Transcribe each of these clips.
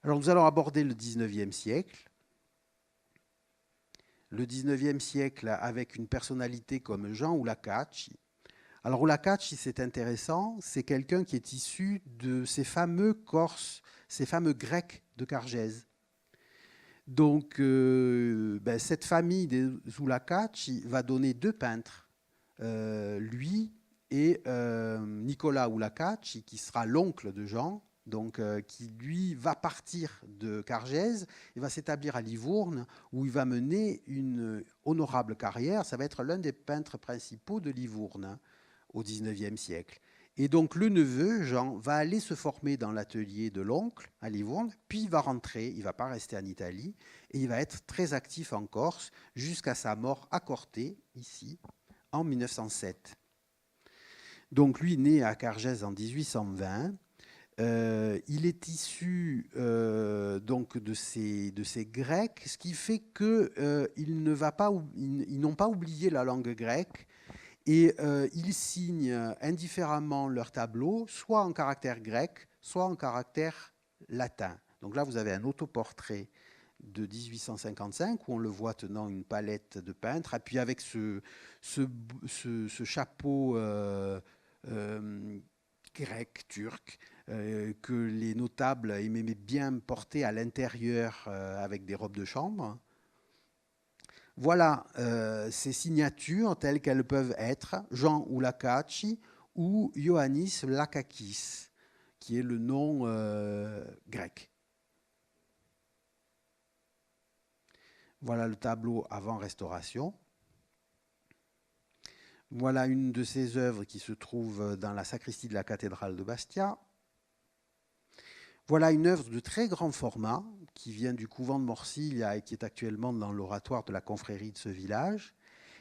Alors nous allons aborder le 19e siècle. Le 19e siècle avec une personnalité comme Jean Oulakach. Alors Oulakach, c'est intéressant, c'est quelqu'un qui est issu de ces fameux Corses, ces fameux Grecs de Cargèse. Donc cette famille des Oulakach va donner deux peintres, lui et Nicolas Oulakach, qui sera l'oncle de Jean, donc qui lui va partir de Cargèse, il va s'établir à Livourne, où il va mener une honorable carrière. Ça va être l'un des peintres principaux de Livourne, hein, au XIXe siècle. Et donc le neveu, Jean, va aller se former dans l'atelier de l'oncle à Livourne, puis il va rentrer, il ne va pas rester en Italie, et il va être très actif en Corse jusqu'à sa mort à Corté, ici, en 1907. Donc lui, né à Cargèse en 1820, il est issu donc de ces Grecs, ce qui fait qu'ils n'ont pas oublié la langue grecque et ils signent indifféremment leurs tableaux, soit en caractère grec, soit en caractère latin. Donc là, vous avez un autoportrait de 1855 où on le voit tenant une palette de peintre, et puis avec ce chapeau grec, turc, que les notables aimaient bien porter à l'intérieur avec des robes de chambre. Voilà ces signatures telles qu'elles peuvent être Jean Oulakach ou Ioannis Lakakis, qui est le nom grec. Voilà le tableau avant restauration. Voilà une de ses œuvres qui se trouve dans la sacristie de la cathédrale de Bastia. Voilà une œuvre de très grand format qui vient du couvent de Morcilla et qui est actuellement dans l'oratoire de la confrérie de ce village.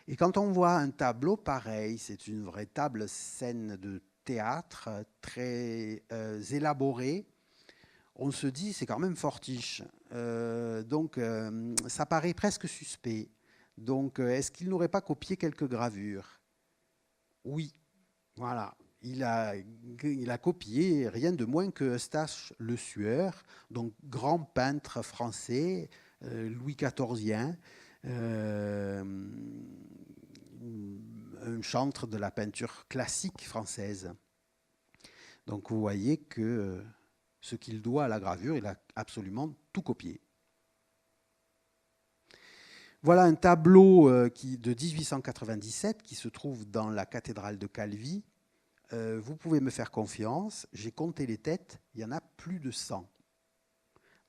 Et quand on voit un tableau pareil, c'est une véritable scène de théâtre très élaborée, on se dit c'est quand même fortiche. Donc ça paraît presque suspect. Donc est-ce qu'il n'aurait pas copié quelques gravures? Oui, voilà. Il a copié rien de moins que Eustache Le Sueur, donc grand peintre français, Louis XIVien, un chantre de la peinture classique française. Donc vous voyez que ce qu'il doit à la gravure, il a absolument tout copié. Voilà un tableau de 1897 qui se trouve dans la cathédrale de Calvi. Vous pouvez me faire confiance, j'ai compté les têtes, il y en a plus de 100.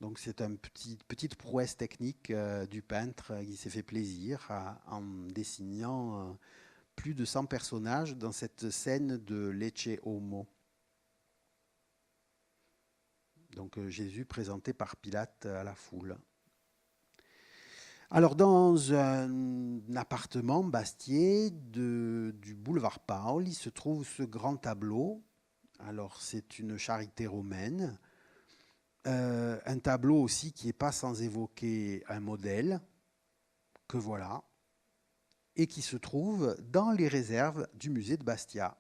Donc c'est une petite prouesse technique du peintre qui s'est fait plaisir en dessinant plus de 100 personnages dans cette scène de Lecce Homo. Donc Jésus présenté par Pilate à la foule. Alors dans un appartement bastier du boulevard Paul, il se trouve ce grand tableau. Alors c'est une charité romaine. Un tableau aussi qui n'est pas sans évoquer un modèle, que voilà, et qui se trouve dans les réserves du musée de Bastia.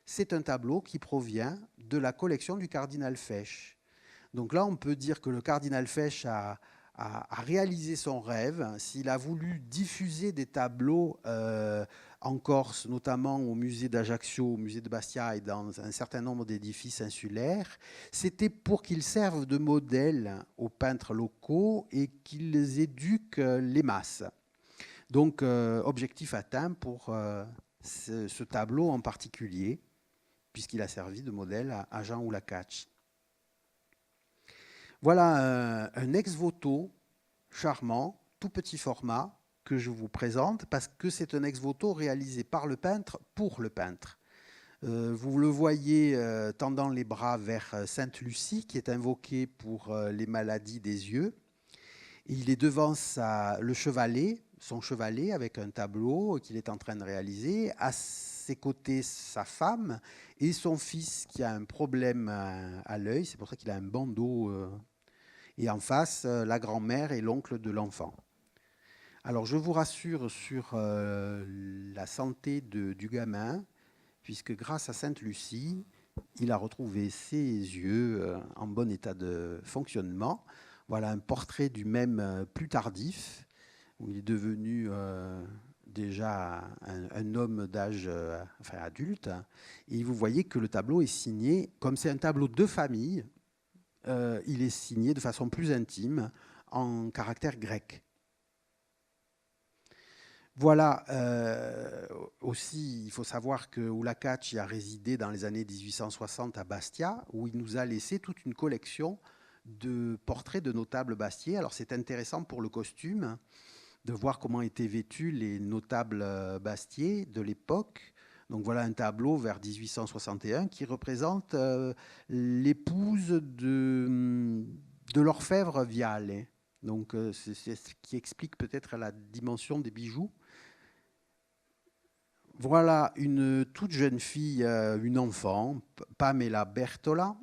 C'est un tableau qui provient de la collection du cardinal Fesch. Donc là, on peut dire que le cardinal Fesch a réalisé son rêve. S'il a voulu diffuser des tableaux en Corse, notamment au musée d'Ajaccio, au musée de Bastia et dans un certain nombre d'édifices insulaires, c'était pour qu'ils servent de modèle aux peintres locaux et qu'ils éduquent les masses. Donc, objectif atteint pour ce tableau en particulier, puisqu'il a servi de modèle à Jean Oulakach. Voilà un ex-voto charmant, tout petit format, que je vous présente, parce que c'est un ex-voto réalisé par le peintre pour le peintre. Vous le voyez tendant les bras vers Sainte Lucie, qui est invoquée pour les maladies des yeux. Et il est devant son chevalet, avec un tableau qu'il est en train de réaliser. À ses côtés, sa femme et son fils qui a un problème à l'œil. C'est pour ça qu'il a un bandeau. Et en face, la grand-mère et l'oncle de l'enfant. Alors, je vous rassure sur la santé du gamin, puisque grâce à Sainte Lucie, il a retrouvé ses yeux en bon état de fonctionnement. Voilà un portrait du même plus tardif, où il est devenu déjà un homme d'âge enfin, adulte. Et vous voyez que le tableau est signé, comme c'est un tableau de famille, il est signé de façon plus intime en caractère grec. Voilà, aussi, il faut savoir que Oulakac a résidé dans les années 1860 à Bastia, où il nous a laissé toute une collection de portraits de notables bastiais. Alors c'est intéressant pour le costume de voir comment étaient vêtus les notables bastiais de l'époque. Donc voilà un tableau vers 1861 qui représente l'épouse de l'orfèvre Viale. Donc c'est ce qui explique peut-être la dimension des bijoux. Voilà une toute jeune fille, une enfant, Pamela Bertola,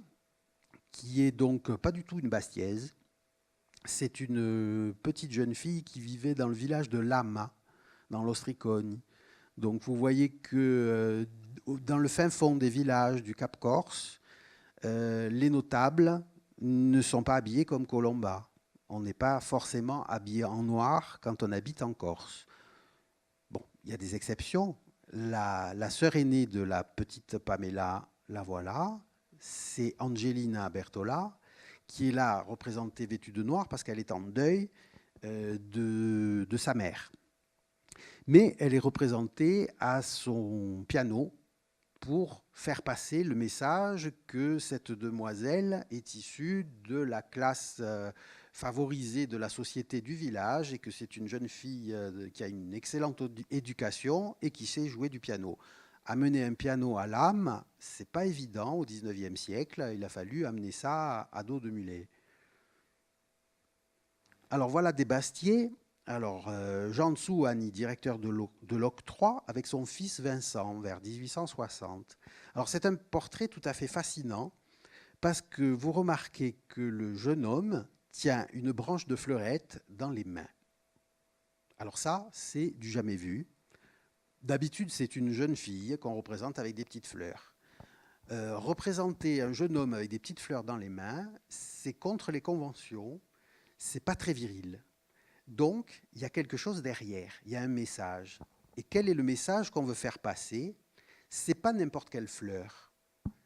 qui est donc pas du tout une Bastiaise. C'est une petite jeune fille qui vivait dans le village de Lama, dans l'Ostricogne. Donc vous voyez que dans le fin fond des villages du Cap Corse, les notables ne sont pas habillés comme Colomba. On n'est pas forcément habillé en noir quand on habite en Corse. Bon, il y a des exceptions. La sœur aînée de la petite Pamela, la voilà, c'est Angelina Bertola, qui est là représentée vêtue de noir parce qu'elle est en deuil de sa mère. Mais elle est représentée à son piano pour faire passer le message que cette demoiselle est issue de la classe favorisée de la société du village et que c'est une jeune fille qui a une excellente éducation et qui sait jouer du piano. Amener un piano à l'âme, c'est pas évident au XIXe siècle. Il a fallu amener ça à dos de mulet. Alors voilà des Bastiers. Alors Jean Tsouani, directeur de l'octroi, avec son fils Vincent vers 1860. Alors c'est un portrait tout à fait fascinant parce que vous remarquez que le jeune homme tient une branche de fleurette dans les mains. Alors ça, c'est du jamais vu. D'habitude, c'est une jeune fille qu'on représente avec des petites fleurs. Représenter un jeune homme avec des petites fleurs dans les mains, c'est contre les conventions, c'est pas très viril. Donc, il y a quelque chose derrière, il y a un message. Et quel est le message qu'on veut faire passer? Ce n'est pas n'importe quelle fleur.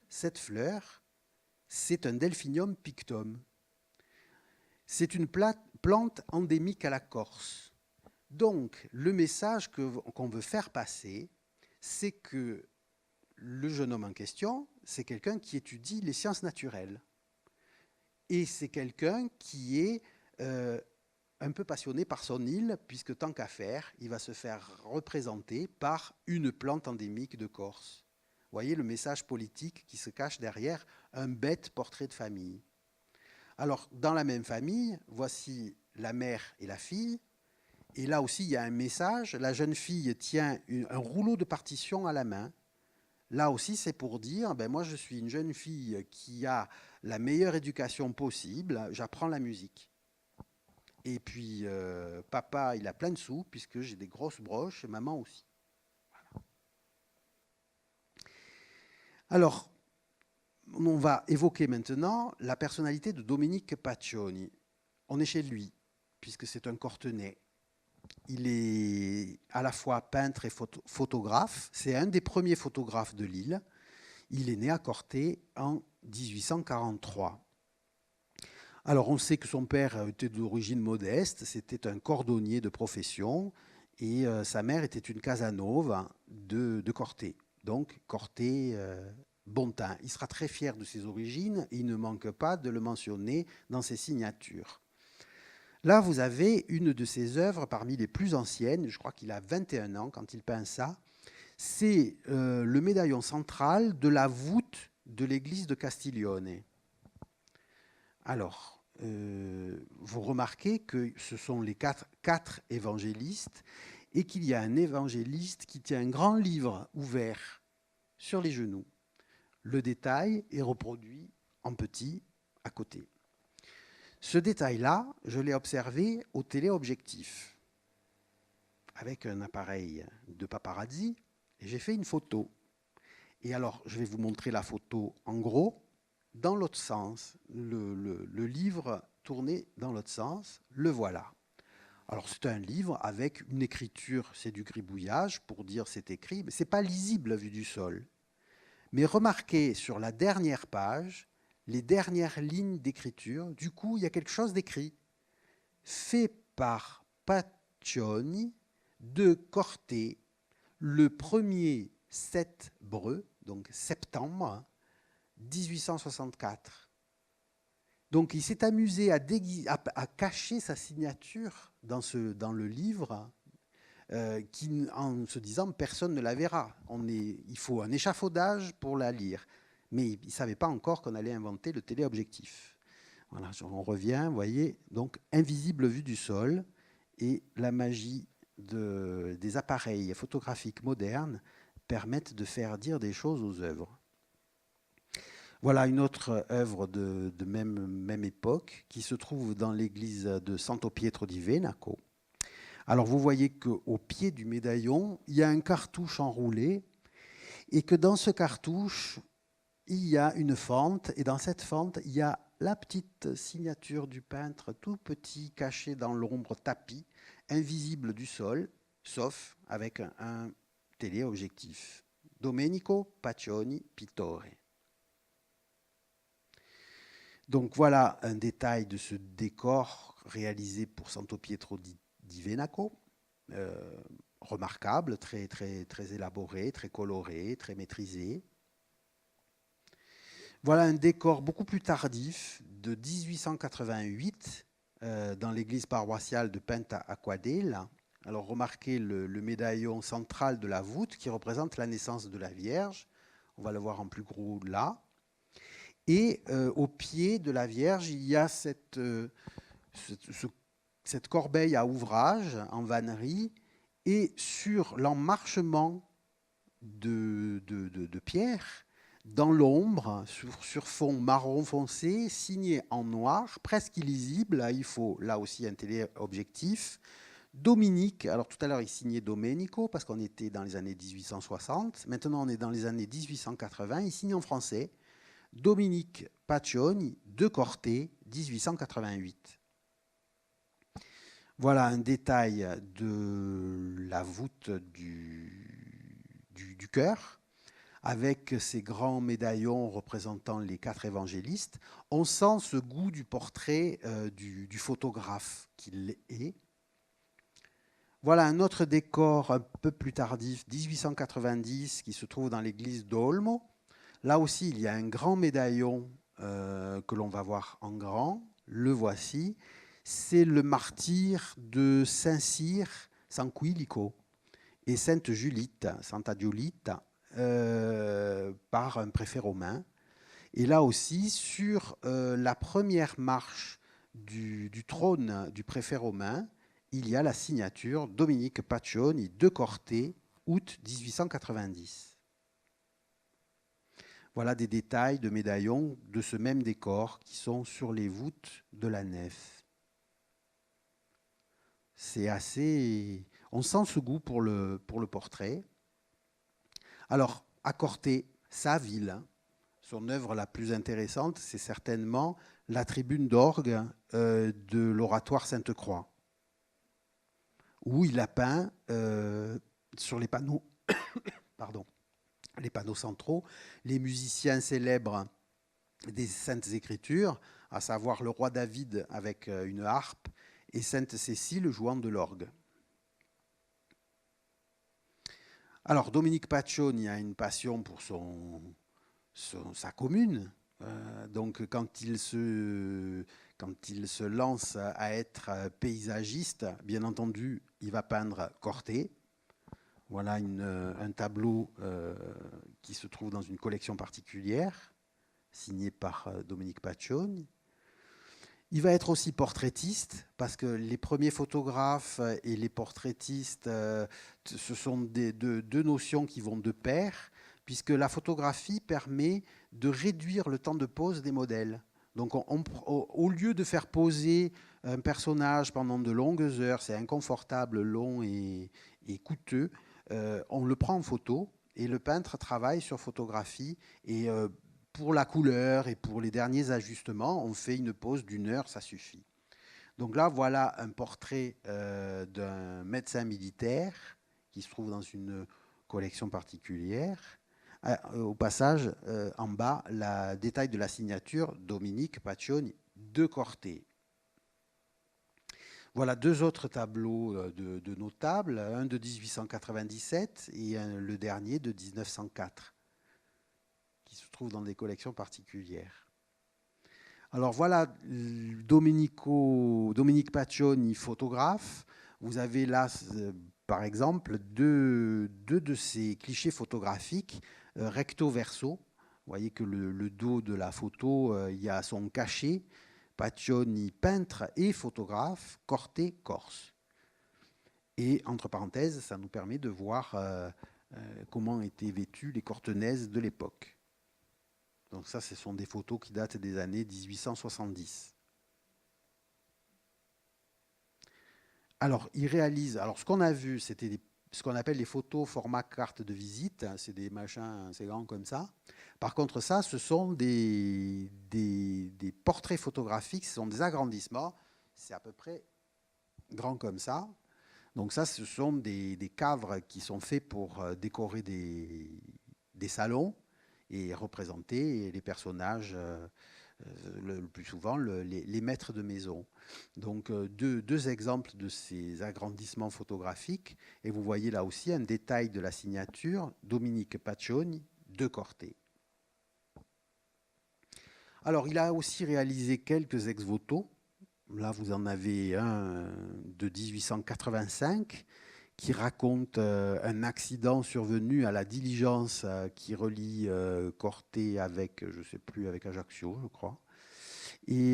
Cette fleur, c'est un Delphinium pictum. C'est une plante endémique à la Corse. Donc, le message qu'on veut faire passer, c'est que le jeune homme en question, c'est quelqu'un qui étudie les sciences naturelles. Et c'est quelqu'un qui est un peu passionné par son île, puisque tant qu'à faire, il va se faire représenter par une plante endémique de Corse. Vous voyez le message politique qui se cache derrière un bête portrait de famille. Alors, dans la même famille, voici la mère et la fille. Et là aussi, il y a un message. La jeune fille tient un rouleau de partition à la main. Là aussi, c'est pour dire, ben moi, je suis une jeune fille qui a la meilleure éducation possible. J'apprends la musique. Et puis, papa, il a plein de sous, puisque j'ai des grosses broches, et maman aussi. Voilà. Alors, on va évoquer maintenant la personnalité de Dominique Paccioni. On est chez lui, puisque c'est un Cortenay. Il est à la fois peintre et photographe. C'est un des premiers photographes de Lille. Il est né à Corté en 1843. Alors, on sait que son père était d'origine modeste, c'était un cordonnier de profession, et sa mère était une Casanova de Corté. Donc, Corté, Bontin. Il sera très fier de ses origines, et il ne manque pas de le mentionner dans ses signatures. Là, vous avez une de ses œuvres parmi les plus anciennes, je crois qu'il a 21 ans quand il peint ça. C'est le médaillon central de la voûte de l'église de Castiglione. Alors, vous remarquez que ce sont les quatre évangélistes et qu'il y a un évangéliste qui tient un grand livre ouvert sur les genoux. Le détail est reproduit en petit à côté. Ce détail-là, je l'ai observé au téléobjectif avec un appareil de paparazzi et j'ai fait une photo. Et alors, je vais vous montrer la photo en gros, dans l'autre sens. Le livre tourné dans l'autre sens, le voilà. Alors, c'est un livre avec une écriture, c'est du gribouillage pour dire c'est écrit, mais ce n'est pas lisible vu du sol. Mais remarquez sur la dernière page, les dernières lignes d'écriture, du coup, il y a quelque chose d'écrit. Fait par Paccioni de Corté le 1er septembre, donc septembre 1864. Donc il s'est amusé à cacher sa signature dans le livre, en se disant personne ne la verra. Il faut un échafaudage pour la lire. Mais il ne savait pas encore qu'on allait inventer le téléobjectif. Voilà, on revient, vous voyez, donc invisible vue du sol, et la magie des appareils photographiques modernes permettent de faire dire des choses aux œuvres. Voilà une autre œuvre de même époque qui se trouve dans l'église de Santo Pietro di Venaco. Alors vous voyez qu'au pied du médaillon, il y a un cartouche enroulé et que dans ce cartouche, il y a une fente et dans cette fente, il y a la petite signature du peintre, tout petit, caché dans l'ombre tapis, invisible du sol, sauf avec un téléobjectif. Domenico Paccioni Pittore. Donc voilà un détail de ce décor réalisé pour Santo Pietro di Venaco, remarquable, très, très, très élaboré, très coloré, très maîtrisé. Voilà un décor beaucoup plus tardif de 1888 dans l'église paroissiale de Penta Aquadel. Alors remarquez le médaillon central de la voûte qui représente la naissance de la Vierge. On va le voir en plus gros là. Et au pied de la Vierge, il y a cette corbeille à ouvrage en vannerie, et sur l'emmarchement de pierre, dans l'ombre, sur fond marron foncé, signé en noir, presque illisible, il faut là aussi un téléobjectif, Dominique. Alors tout à l'heure il signait Domenico parce qu'on était dans les années 1860, maintenant on est dans les années 1880, il signe en français, Dominique Paccioni de Corté, 1888. Voilà un détail de la voûte du chœur, avec ces grands médaillons représentant les 4 évangélistes. On sent ce goût du portrait du photographe qu'il est. Voilà un autre décor un peu plus tardif, 1890, qui se trouve dans l'église d'Olmo. Là aussi, il y a un grand médaillon que l'on va voir en grand. Le voici. C'est le martyre de Saint-Cyr, San Quilico, et Sainte Julite, Santa Giulitta, par un préfet romain. Et là aussi, sur la première marche du trône du préfet romain, il y a la signature Dominique Paccioni de Corté, août 1890. Voilà des détails de médaillons de ce même décor qui sont sur les voûtes de la nef. C'est assez... On sent ce goût pour le portrait. Alors, à Corté, sa ville, son œuvre la plus intéressante, c'est certainement la tribune d'orgue de l'oratoire Sainte-Croix, où il a peint sur les panneaux, pardon, les panneaux centraux, les musiciens célèbres des Saintes Écritures, à savoir le roi David avec une harpe et Sainte Cécile jouant de l'orgue. Alors, Dominique Paccioni a une passion pour sa commune. Donc, quand il se lance à être paysagiste, bien entendu, il va peindre Corté. Voilà un tableau qui se trouve dans une collection particulière, signé par Dominique Paccioni. Il va être aussi portraitiste, parce que les premiers photographes et les portraitistes, ce sont deux notions qui vont de pair, puisque la photographie permet de réduire le temps de pose des modèles. Donc au lieu de faire poser un personnage pendant de longues heures, c'est inconfortable, long et coûteux, on le prend en photo et le peintre travaille sur photographie. Et pour la couleur et pour les derniers ajustements, on fait une pause d'1 heure, ça suffit. Donc là, voilà un portrait d'un médecin militaire qui se trouve dans une collection particulière. Au passage, en bas, le détail de la signature, Dominique Paccioni de Corté. Voilà 2 autres tableaux de notables, un de 1897 et le dernier de 1904, qui se trouvent dans des collections particulières. Alors voilà Dominique Paccioni, photographe. Vous avez là, par exemple, deux de ces clichés photographiques recto-verso. Vous voyez que le dos de la photo, il y a son cachet. Paccioni, peintre et photographe, Corté, Corse. Et entre parenthèses, ça nous permet de voir comment étaient vêtues les cortenaises de l'époque. Donc ça, ce sont des photos qui datent des années 1870. Alors, il réalise. Alors, ce qu'on a vu, c'était ce qu'on appelle les photos format carte de visite. C'est des machins assez grands comme ça. Par contre, ça, ce sont des portraits photographiques, ce sont des agrandissements. C'est à peu près grand comme ça. Donc ça, ce sont des cadres qui sont faits pour décorer des salons et représenter les personnages, le plus souvent les maîtres de maison. Donc deux exemples de ces agrandissements photographiques. Et vous voyez là aussi un détail de la signature, Dominique Paccioni de Corté. Alors, il a aussi réalisé quelques ex-voto. Là, vous en avez un de 1885 qui raconte un accident survenu à la diligence qui relie Corté avec, je ne sais plus, avec Ajaccio, je crois. Et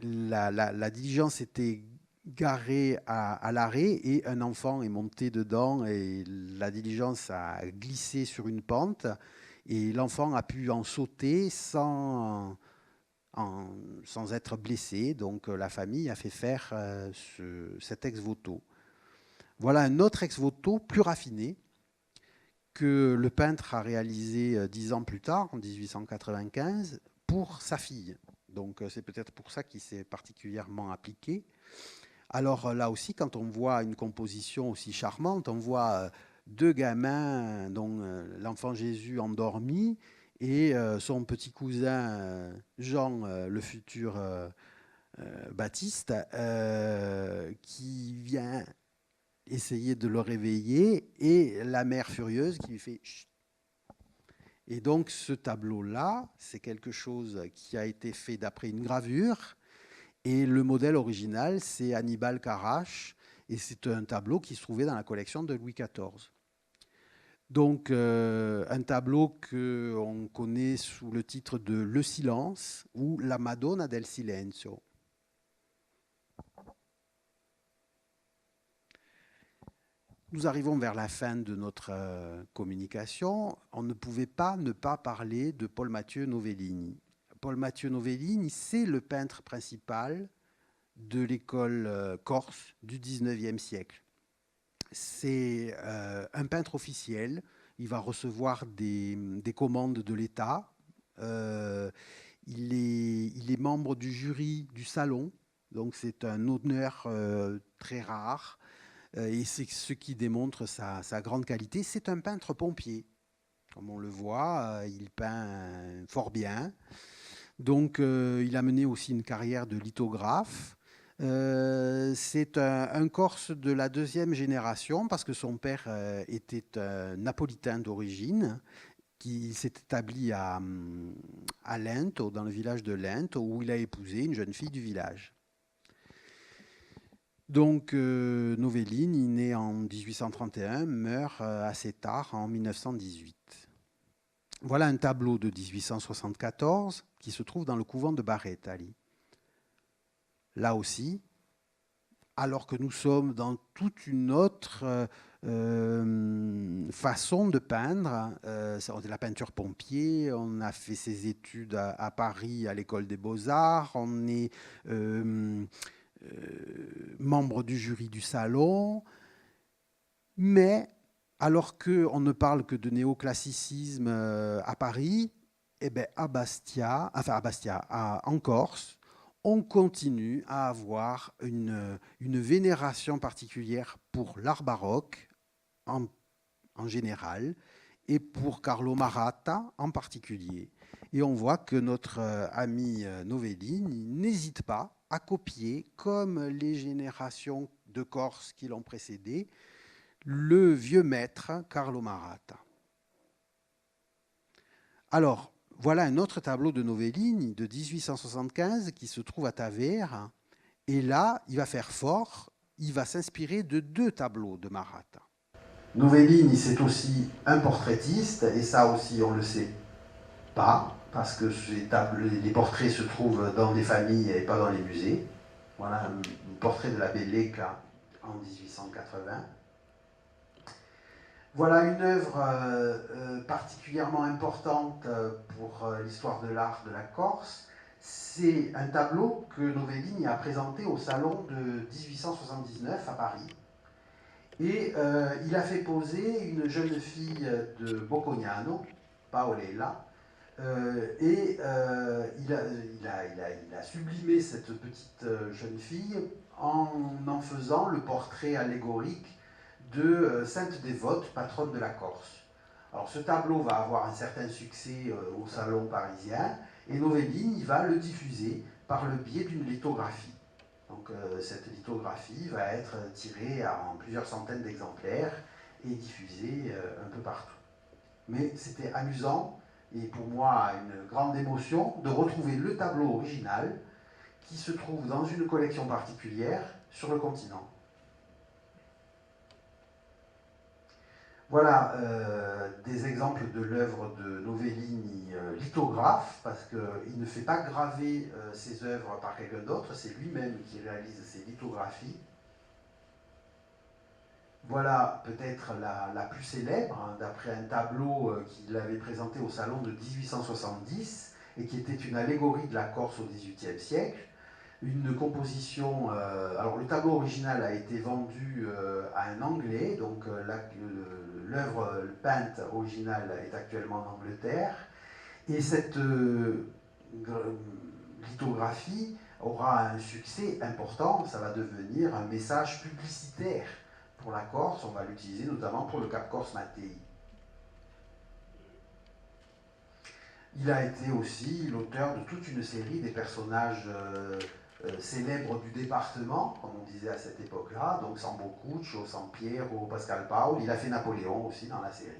la diligence était garée à l'arrêt et un enfant est monté dedans et la diligence a glissé sur une pente et l'enfant a pu en sauter sans être blessé. Donc la famille a fait faire cet ex-voto. Voilà un autre ex-voto plus raffiné que le peintre a réalisé 10 ans plus tard, en 1895, pour sa fille. Donc c'est peut-être pour ça qu'il s'est particulièrement appliqué. Alors là aussi, quand on voit une composition aussi charmante, on voit 2 gamins, dont l'enfant Jésus endormi, et son petit cousin Jean, le futur Baptiste, qui vient essayer de le réveiller, et la mère furieuse qui lui fait chut. Et donc ce tableau-là, c'est quelque chose qui a été fait d'après une gravure, et le modèle original, c'est Annibal Carrache, et c'est un tableau qui se trouvait dans la collection de Louis XIV. Donc, un tableau qu'on connaît sous le titre de Le Silence ou La Madonna del Silenzio. Nous arrivons vers la fin de notre communication. On ne pouvait pas ne pas parler de Paul Mathieu Novellini. Paul Mathieu Novellini, c'est le peintre principal de l'école corse du 19e siècle. C'est un peintre officiel. Il va recevoir des commandes de l'État. Il est membre du jury du salon, donc c'est un honneur très rare. Et c'est ce qui démontre sa grande qualité. C'est un peintre pompier. Comme on le voit, il peint fort bien. Donc, il a mené aussi une carrière de lithographe. C'est un Corse de la 2e génération parce que son père était un napolitain d'origine qui s'est établi à Lento, dans le village de Lento, où il a épousé une jeune fille du village. Donc Novellini, né en 1831, meurt assez tard, en 1918. Voilà un tableau de 1874 qui se trouve dans le couvent de Baretali. Là aussi, alors que nous sommes dans toute une autre façon de peindre, c'est la peinture pompier, on a fait ses études à Paris à l'école des Beaux-Arts, on est membre du jury du salon, mais Alors qu'on ne parle que de néoclassicisme à Paris, eh ben à Bastia, enfin à Bastia, en Corse, on continue à avoir une vénération particulière pour l'art baroque en, en général et pour Carlo Maratta en particulier. Et on voit que notre ami Novellini n'hésite pas à copier, comme les générations de Corse qui l'ont précédé, le vieux maître Carlo Maratta. Alors, voilà un autre tableau de Novellini de 1875 qui se trouve à Taverne. Et là, il va faire fort, il va s'inspirer de deux tableaux de Maratta. Novellini, c'est aussi un portraitiste, et ça aussi, on ne le sait pas, parce que les portraits se trouvent dans des familles et pas dans les musées. Voilà un portrait de l'abbé Leca en 1880. Voilà une œuvre particulièrement importante pour l'histoire de l'art de la Corse. C'est un tableau que Novellini a présenté au salon de 1879 à Paris. Et il a fait poser une jeune fille de Boccognano, Paolella, il a sublimé cette petite jeune fille en faisant le portrait allégorique de Sainte Dévote, patronne de la Corse. Alors ce tableau va avoir un certain succès au salon parisien et Novellini va le diffuser par le biais d'une lithographie. Donc cette lithographie va être tirée en plusieurs centaines d'exemplaires et diffusée un peu partout. Mais c'était amusant et pour moi une grande émotion de retrouver le tableau original qui se trouve dans une collection particulière sur le continent. Voilà des exemples de l'œuvre de Novellini lithographe, parce qu'il ne fait pas graver ses œuvres par quelqu'un d'autre, c'est lui-même qui réalise ses lithographies. Voilà peut-être la plus célèbre, hein, d'après un tableau qu'il avait présenté au salon de 1870 et qui était une allégorie de la Corse au XVIIIe siècle. Une composition. Alors le tableau original a été vendu à un Anglais, donc l'œuvre peinte originale est actuellement en Angleterre. Et cette lithographie aura un succès important, ça va devenir un message publicitaire pour la Corse, on va l'utiliser notamment pour le Cap Corse Mattei. Il a été aussi l'auteur de toute une série des personnages célèbres du département, comme on disait à cette époque-là, donc Sambo Cuccio, Sampiero, Pascal Paul. Il a fait Napoléon aussi dans la série.